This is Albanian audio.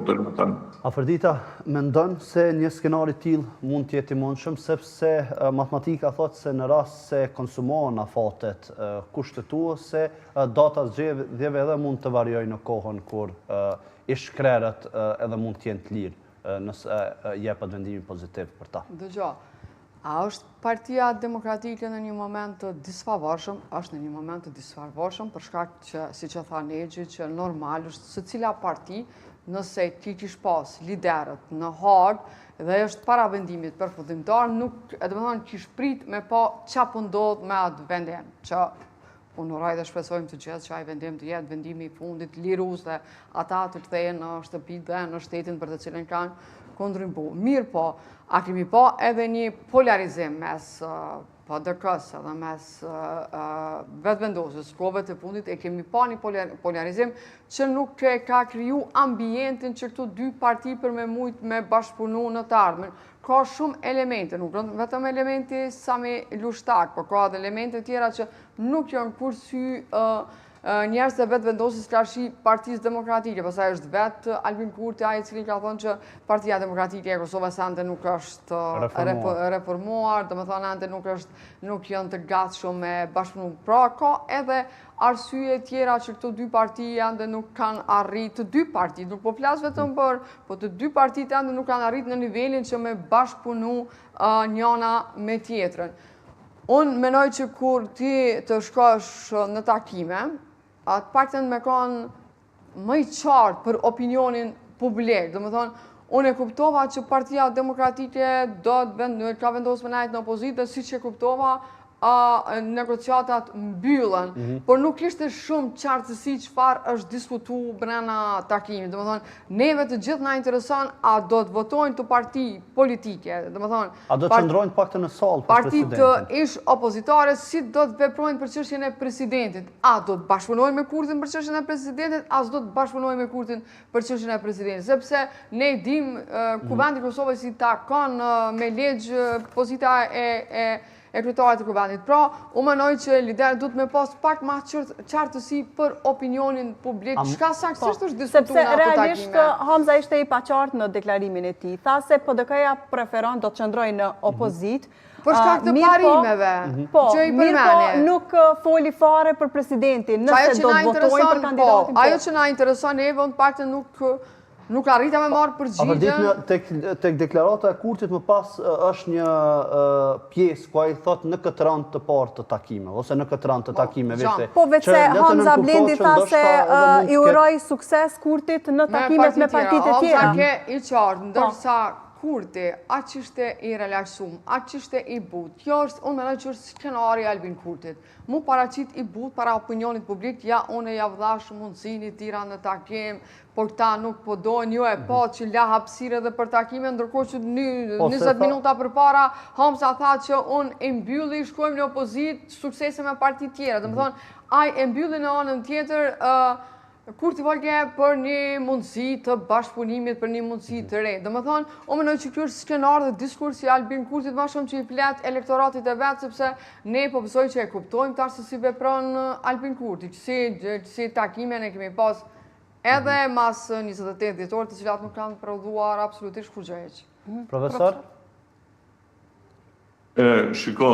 Afërdita, mendon se një skenar I tillë mund të jetë I mundshëm sepse matematika thotë se në rast se konsumohen afatet kushtetuese, data zgjedhjeve edhe mund të variojë në kohën kur ish krerët edhe mund të jenë të lirë nëse jepet vendimi pozitiv për ta. Dëgjoj, a është Partia Demokratike në një moment të disfavorshëm? Është në një moment të disfavorshëm për shkak që, siç e tha Nexhi, që normal është secila parti nëse ti kish pas liderët në Hagë dhe është para vendimit përfundimtar, nuk, kish prit me pa qa po ndodh me atë vendim, që unë dhe shpresojmë të gjithë që ai vendim të jetë vendimi I fundit lirues dhe ata të kthehen në shtëpi dhe në shtetin për të cilën kanë kontribuar. Mirë po, a kemi pa edhe një polarizim mes PDK-s edhe mes vetëvendosjes, kohëve të fundit e kemi pa një polarizim që nuk ka kriju ambientin që këto dy parti për me mujt me bashkëpunu në të ardhmen. Ka shumë elemente, nuk vetëm elementi Sami Lushtak, por ka edhe elemente tjera që nuk janë kursy njerëz të vetëvendosjes krahashi Partisë Demokratike, pastaj është vetë Albin Kurti ai I cili ka thënë që Partia Demokratike e Kosovës ende nuk është reformuar, domethënë ende nuk janë të gatshëm me bashkëpunu. Pra ka edhe arsye tjera që këto dy parti ende nuk kanë arritë, të dy parti, nuk po flas vetëm për, po të dy partit ende nuk kanë arritë në nivelin që me bashkëpunu njëna me tjetrën. Unë menoj që kur ti të shkosh në takime, atë paktën me kanë më I qartë për opinionin publik. Do më thonë, unë e kuptova që Partia Demokratike ka vendosur me najtë në opozitë, si që kuptova, negociatat mbyllen, por nuk ishte shumë qartësi çfarë është diskutu brenda takimit. Do më thonë, neve të gjithë na intereson a do të votojnë të parti politike, do më thonë, a do të qëndrojnë paktë në sallë për presidentin. Partit ish opozitare si do të veprojnë për çështjen e presidentit, a do të bashkëpunojnë me Kurtin për çështjen e presidentit, as do të bashkëpunojnë me Kurtin për çështjen e presidentit, sepse ne dim Kuvendi I Kosovës I takon me ligj pozita e kryetarit të Kuvendit. Pra, unë mendoj që liderët duhet me pas pak më qartësi për opinionin publik. Çka saktësisht është diskutuar në ato takime. Sepse realisht Hamza ishte I paqartë në deklarimin e tij. Tha se PDK-ja preferon do të qëndrojë në opozitë. Për shkak të parimeve që I përmeni. Mirë po nuk foli fare për presidentin, nëse do të votojnë për kandidatin. Ajo që na intereson neve, unë paktën nuk arrita me marrë përgjigje. Tek deklarata e Kurtit më pas është një pjesë ku ai thotë në këtë rand të parë të takimeve ose në këtë rand të takimeve. Po vetë Hamza Blendi tha se I uroi sukses Kurtit në takimet me partitë e tjera. Hamza ke I qartë, ndërsa Kurti, aq ishte I relaksum, aq ishte I but. Unë mendoj që është skenari Albin Kurtit. Mu paraqit I but para opinionit publik, ja unë ja vdhash mundësinë I tira në takim, por këta nuk po dojnë, jo e pa që la hapësirë edhe për takime, ndërkohë që 20 minuta përpara Hamza tha që unë e mbylli, shkojmë në opozitë, suksese me parti tjera. Domethënë, ai e mbylli në anën tjetër Kurti folke për një mundësi të bashkëpunimit, për një mundësi të re. Domethënë, unë mendoj që ky është skenar dhe diskursi I Albin Kurtit më shumë që I flet elektoratit e vet, sepse ne po besoj që e kuptojmë tash se si vepron Albin Kurti, që si takime ne kemi pas edhe mas 28 dhjetor, të cilat nuk kanë prodhuar absolutisht kurrë. Profesor? Shiko,